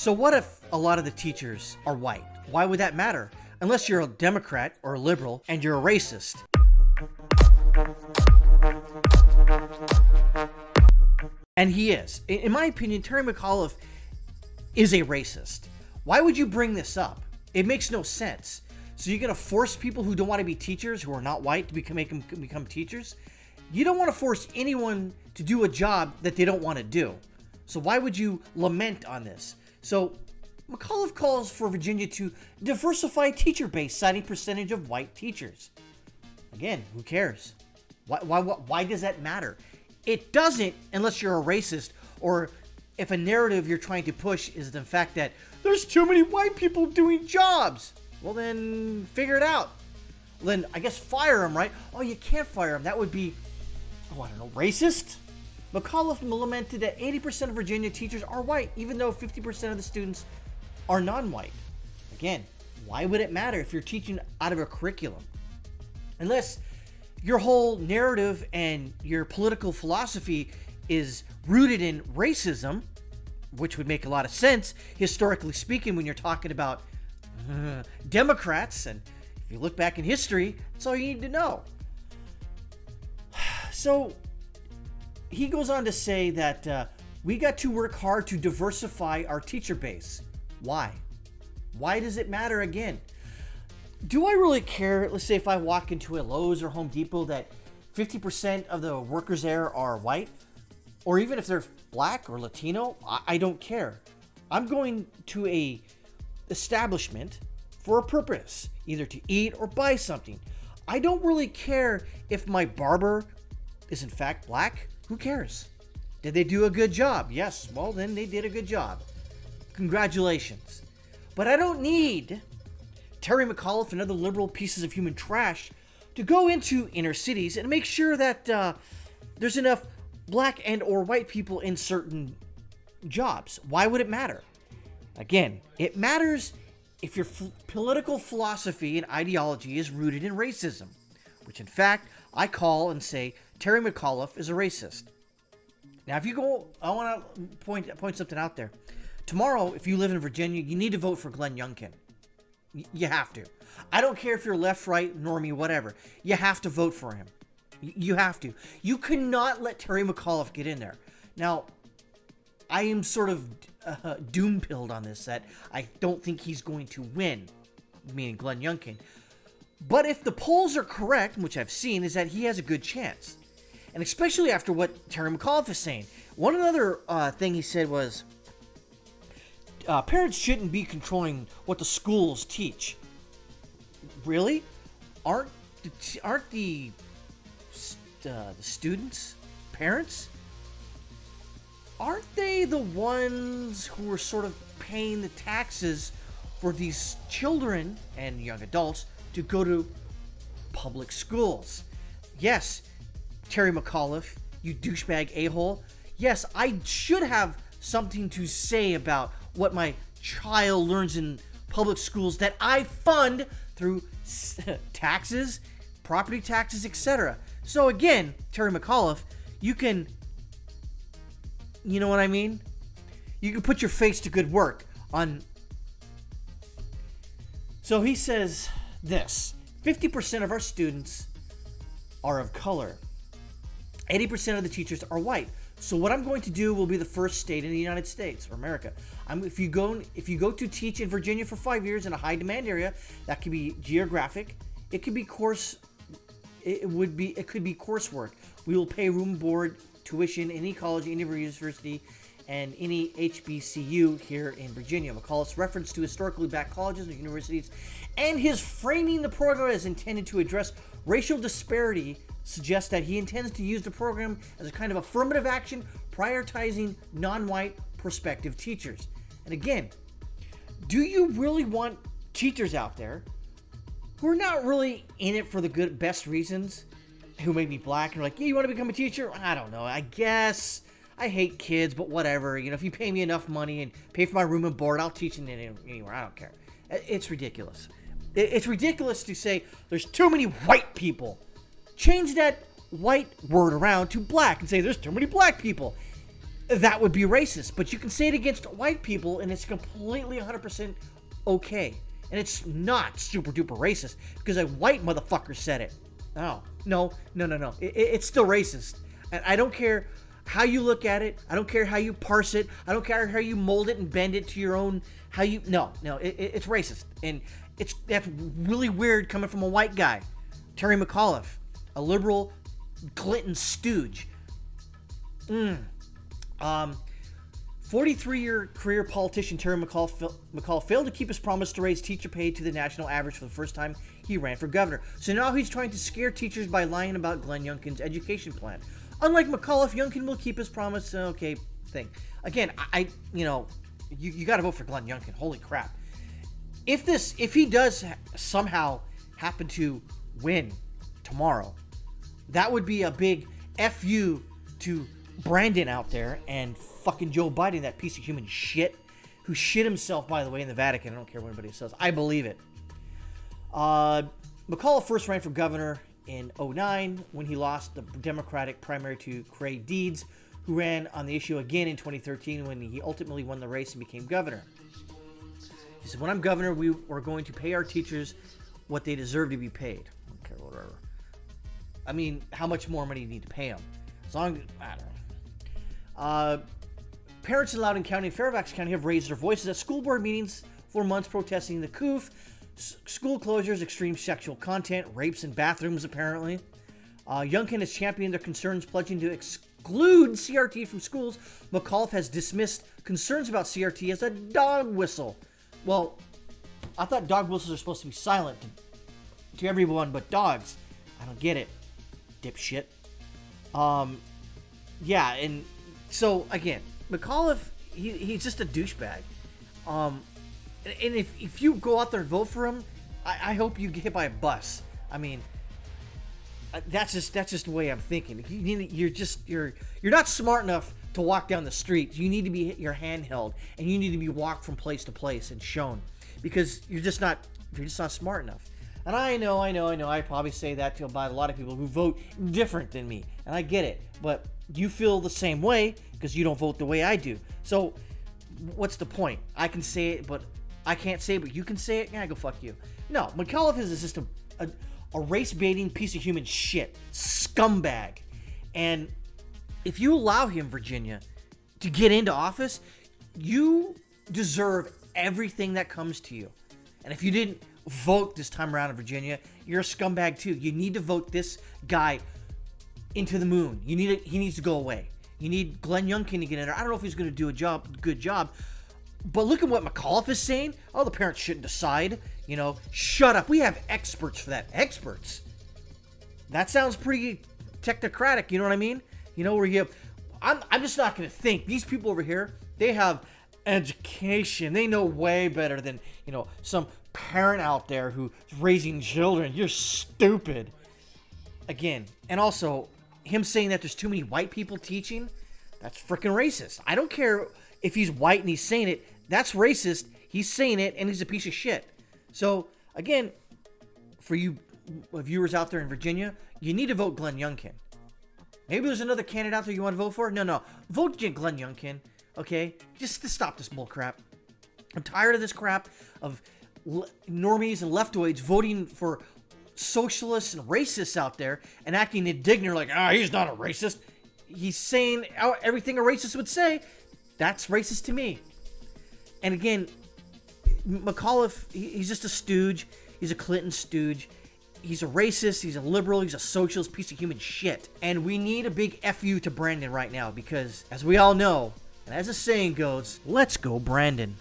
So what if a lot of the teachers are white? Why would that matter? Unless you're a Democrat or a liberal and you're a racist. And he is. In my opinion, Terry McAuliffe is a racist. Why would you bring this up? It makes no sense. So you're going to force people who don't want to be teachers, who are not white, to become teachers? You don't want to force anyone to do a job that they don't want to do. So why would you lament on this? So McAuliffe calls for Virginia to diversify teacher base, citing percentage of white teachers. Again, who cares? Why does that matter? It doesn't unless you're a racist, or if a narrative you're trying to push is the fact that there's too many white people doing jobs. Well, then figure it out. Then I guess fire them, right? Oh, you can't fire them. That would be, I don't know, racist? McAuliffe lamented that 80% of Virginia teachers are white, even though 50% of the students are non-white. Again, why would it matter if you're teaching out of a curriculum? Unless your whole narrative and your political philosophy is rooted in racism, which would make a lot of sense, historically speaking, when you're talking about Democrats. And if you look back in history, that's all you need to know. So he goes on to say that we got to work hard to diversify our teacher base. Why? Why does it matter again? Do I really care, let's say if I walk into a Lowe's or Home Depot, that 50% of the workers there are white? Or even if they're black or Latino, I don't care. I'm going to a establishment for a purpose, either to eat or buy something. I don't really care if my barber is in fact black. Who cares? Did they do a good job? Yes, well then they did a good job. Congratulations. But I don't need Terry McAuliffe and other liberal pieces of human trash to go into inner cities and make sure that there's enough black and or white people in certain jobs. Why would it matter? Again, it matters if your political philosophy and ideology is rooted in racism, which in fact I call and say Terry McAuliffe is a racist. Now, if you go, I want to point something out there. Tomorrow, if you live in Virginia, you need to vote for Glenn Youngkin. You have to. I don't care if you're left, right, normie, whatever. You have to vote for him. You have to. You cannot let Terry McAuliffe get in there. Now, I am sort of doom-pilled on this, that I don't think he's going to win, meaning Glenn Youngkin. But if the polls are correct, which I've seen, is that he has a good chance. And especially after what Terry McAuliffe is saying. One other thing he said was, parents shouldn't be controlling what the schools teach. Really? Aren't the students parents? Aren't they the ones who are sort of paying the taxes for these children and young adults to go to public schools? Yes, Terry McAuliffe, you douchebag a-hole. Yes, I should have something to say about what my child learns in public schools that I fund through taxes, property taxes, etc. So again, Terry McAuliffe, you can, you know what I mean? You can put your face to good work on. So he says this: 50% of our students are of color. 80% of the teachers are white. So what I'm going to do will be the first state in the United States or America. If you go to teach in Virginia for 5 years in a high demand area, that could be geographic. It could be it could be coursework. We will pay room, board, tuition, any college, any university, and any HBCU here in Virginia. McAuliffe's reference to historically black colleges and universities and his framing the program as intended to address racial disparity suggests that he intends to use the program as a kind of affirmative action, prioritizing non-white prospective teachers. And again, do you really want teachers out there who are not really in it for the best reasons, who may be black and are like, yeah, you want to become a teacher? I don't know. I guess I hate kids, but whatever. You know, if you pay me enough money and pay for my room and board, I'll teach anywhere. I don't care. It's ridiculous. It's ridiculous to say there's too many white people. Change that white word around to black and say there's too many black people. that would be racist. But you can say it against white people, and it's completely 100% okay. And it's not super duper racist because a white motherfucker said it. Oh, no. It's still racist. And I don't care how you look at it. I don't care how you parse it. I don't care how you mold it and bend it to your own, it's racist. And that's really weird coming from a white guy. Terry McAuliffe, a liberal Clinton stooge. 43-year career politician Terry McAuliffe failed to keep his promise to raise teacher pay to the national average for the first time he ran for governor. So now he's trying to scare teachers by lying about Glenn Youngkin's education plan. Unlike McAuliffe, Youngkin will keep his promise. Okay, thing. Again, you got to vote for Glenn Youngkin. Holy crap! If he does somehow happen to win tomorrow, that would be a big FU to Brandon out there and fucking Joe Biden, that piece of human shit, who shit himself, by the way, in the Vatican. I don't care what anybody says. I believe it. McAuliffe first ran for governor in 2009 when he lost the Democratic primary to Craig Deeds, who ran on the issue again in 2013 when he ultimately won the race and became governor. He said, when I'm governor, we are going to pay our teachers what they deserve to be paid. I don't care, whatever. I mean, how much more money do you need to pay them? As long as, I don't know. Parents in Loudoun County and Fairfax County have raised their voices at school board meetings for months protesting the COOF, school closures, extreme sexual content, rapes in bathrooms, apparently. Youngkin has championed their concerns, pledging to exclude CRT from schools. McAuliffe has dismissed concerns about CRT as a dog whistle. Well, I thought dog whistles are supposed to be silent to everyone but dogs. I don't get it, dipshit. Yeah, and so, again, McAuliffe, he's just a douchebag. And if you go out there and vote for him, I hope you get hit by a bus. I mean, that's just the way I'm thinking. You're not smart enough to walk down the street. You need to be your hand held, and you need to be walked from place to place and shown, because you're just not smart enough. And I know. I probably say that to about a lot of people who vote different than me, and I get it. But you feel the same way because you don't vote the way I do. So what's the point? I can say it, but I can't say it, but you can say it? Yeah, go fuck you. No, McAuliffe is just a race-baiting piece of human shit. Scumbag. And if you allow him, Virginia, to get into office, you deserve everything that comes to you. And if you didn't vote this time around in Virginia, you're a scumbag too. You need to vote this guy into the moon. He needs to go away. You need Glenn Youngkin to get in there. I don't know if he's going to do a good job, but look at what McAuliffe is saying. Oh, the parents shouldn't decide. Shut up. We have experts for that. Experts. That sounds pretty technocratic. You know what I mean? Where you have, I'm just not going to think. These people over here, they have education. They know way better than, some parent out there who's raising children. You're stupid. Again, and also, him saying that there's too many white people teaching, that's freaking racist. I don't care if he's white and he's saying it. That's racist. He's saying it, and he's a piece of shit. So, again, for you viewers out there in Virginia, you need to vote Glenn Youngkin. Maybe there's another candidate out there you want to vote for? No. Vote Glenn Youngkin, okay? Just to stop this bull crap. I'm tired of this crap of normies and leftoids voting for socialists and racists out there and acting indignant like, he's not a racist. He's saying everything a racist would say. That's racist to me. And again, McAuliffe, he's just a stooge. He's a Clinton stooge. He's a racist. He's a liberal. He's a socialist piece of human shit. And we need a big FU to Brandon right now because, as we all know, and as the saying goes, let's go Brandon.